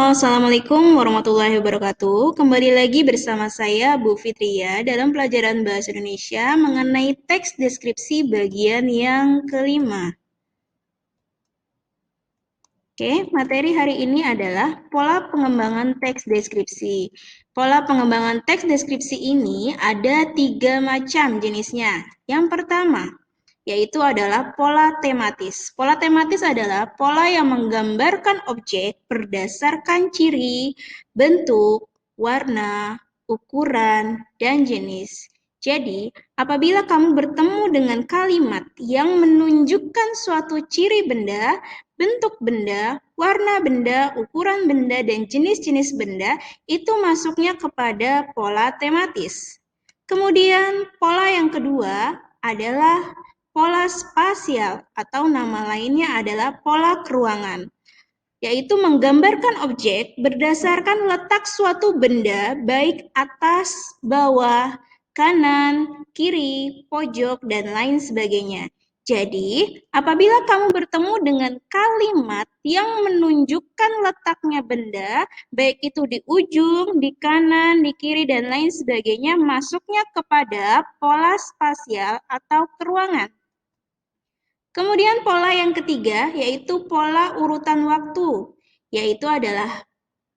Halo, Assalamualaikum warahmatullahi wabarakatuh. Kembali lagi bersama saya, Bu Fitria, dalam pelajaran Bahasa Indonesia mengenai teks deskripsi bagian yang kelima. Oke, materi hari ini adalah pola pengembangan teks deskripsi. Pola pengembangan teks deskripsi ini ada 3 macam jenisnya. Yang pertama, yaitu adalah pola tematis. Pola tematis adalah pola yang menggambarkan objek berdasarkan ciri, bentuk, warna, ukuran, dan jenis. Jadi, apabila kamu bertemu dengan kalimat yang menunjukkan suatu ciri benda, bentuk benda, warna benda, ukuran benda, dan jenis-jenis benda, itu masuknya kepada pola tematis. Kemudian, pola yang kedua adalah pola spasial atau nama lainnya adalah pola keruangan, yaitu menggambarkan objek berdasarkan letak suatu benda baik atas, bawah, kanan, kiri, pojok, dan lain sebagainya. Jadi, apabila kamu bertemu dengan kalimat yang menunjukkan letaknya benda, baik itu di ujung, di kanan, di kiri, dan lain sebagainya, masuknya kepada pola spasial atau keruangan. Kemudian pola yang ketiga yaitu pola urutan waktu, yaitu adalah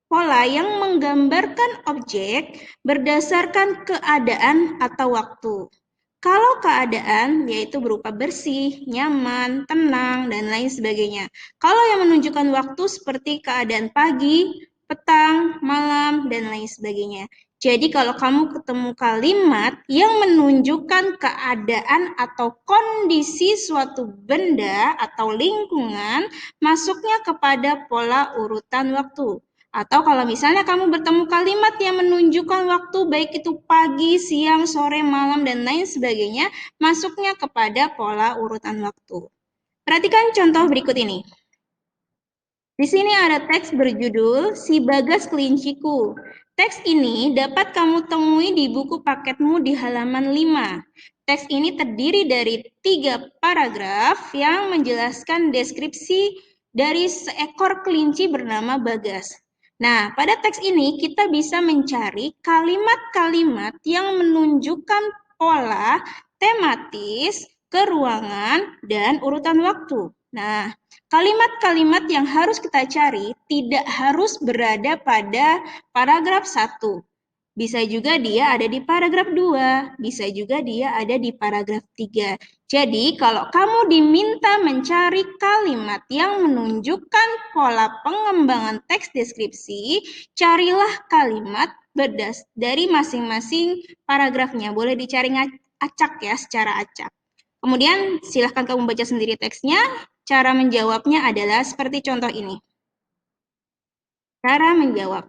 pola yang menggambarkan objek berdasarkan keadaan atau waktu. Kalau keadaan yaitu berupa bersih, nyaman, tenang, dan lain sebagainya. Kalau yang menunjukkan waktu seperti keadaan pagi, petang, malam, dan lain sebagainya. Jadi kalau kamu ketemu kalimat yang menunjukkan keadaan atau kondisi suatu benda atau lingkungan, masuknya kepada pola urutan waktu. Atau kalau misalnya kamu bertemu kalimat yang menunjukkan waktu baik itu pagi, siang, sore, malam, dan lain sebagainya, masuknya kepada pola urutan waktu. Perhatikan contoh berikut ini. Di sini ada teks berjudul Si Bagas Kelinciku. Teks ini dapat kamu temui di buku paketmu di halaman 5. Teks ini terdiri dari 3 paragraf yang menjelaskan deskripsi dari seekor kelinci bernama Bagas. Nah, pada teks ini kita bisa mencari kalimat-kalimat yang menunjukkan pola tematis, keruangan, dan urutan waktu. Nah, kalimat-kalimat yang harus kita cari tidak harus berada pada paragraf 1. Bisa juga dia ada di paragraf 2, bisa juga dia ada di paragraf 3. Jadi, kalau kamu diminta mencari kalimat yang menunjukkan pola pengembangan teks deskripsi, carilah kalimat dari masing-masing paragrafnya. Boleh dicari acak ya, secara acak. Kemudian, silahkan kamu baca sendiri teksnya. Cara menjawabnya adalah seperti contoh ini. Cara menjawab.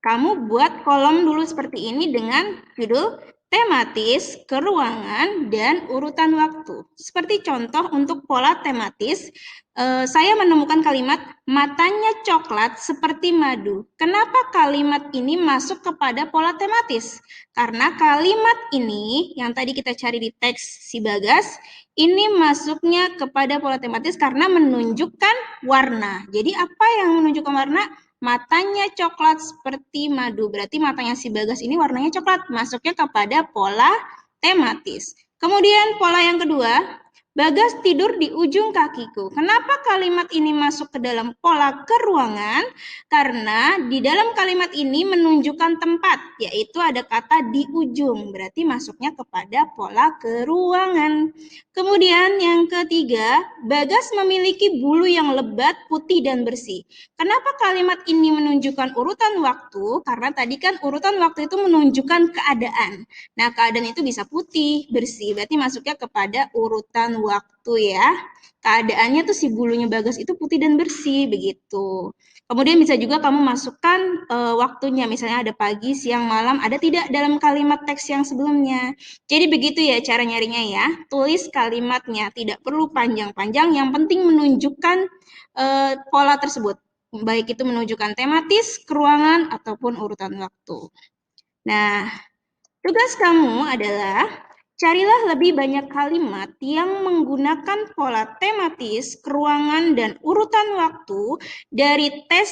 Kamu buat kolom dulu seperti ini dengan judul tematis, keruangan, dan urutan waktu. Seperti contoh untuk pola tematis, saya menemukan kalimat matanya coklat seperti madu. Kenapa kalimat ini masuk kepada pola tematis? Karena kalimat ini yang tadi kita cari di teks si Bagas, ini masuknya kepada pola tematis karena menunjukkan warna. Jadi apa yang menunjukkan warna? Matanya coklat seperti madu. Berarti matanya si Bagas ini warnanya coklat. Masuknya kepada pola tematis. Kemudian pola yang kedua, Bagas tidur di ujung kakiku. Kenapa kalimat ini masuk ke dalam pola keruangan? Karena di dalam kalimat ini menunjukkan tempat, yaitu ada kata di ujung. Berarti masuknya kepada pola keruangan. Kemudian yang ketiga, Bagas memiliki bulu yang lebat, putih, dan bersih. Kenapa kalimat ini menunjukkan urutan waktu? Karena tadi kan urutan waktu itu menunjukkan keadaan. Nah, keadaan itu bisa putih, bersih. Berarti masuknya kepada urutan waktu ya. Keadaannya tuh si bulunya Bagas itu putih dan bersih, begitu. Kemudian bisa juga kamu masukkan waktunya. Misalnya ada pagi, siang, malam. Ada tidak dalam kalimat teks yang sebelumnya? Jadi begitu ya cara nyarinya ya. Tulis kalimatnya. Tidak perlu panjang-panjang. Yang penting menunjukkan pola tersebut. Baik itu menunjukkan tematis, keruangan, ataupun urutan waktu. Nah, tugas kamu adalah carilah lebih banyak kalimat yang menggunakan pola tematis, keruangan, dan urutan waktu dari tes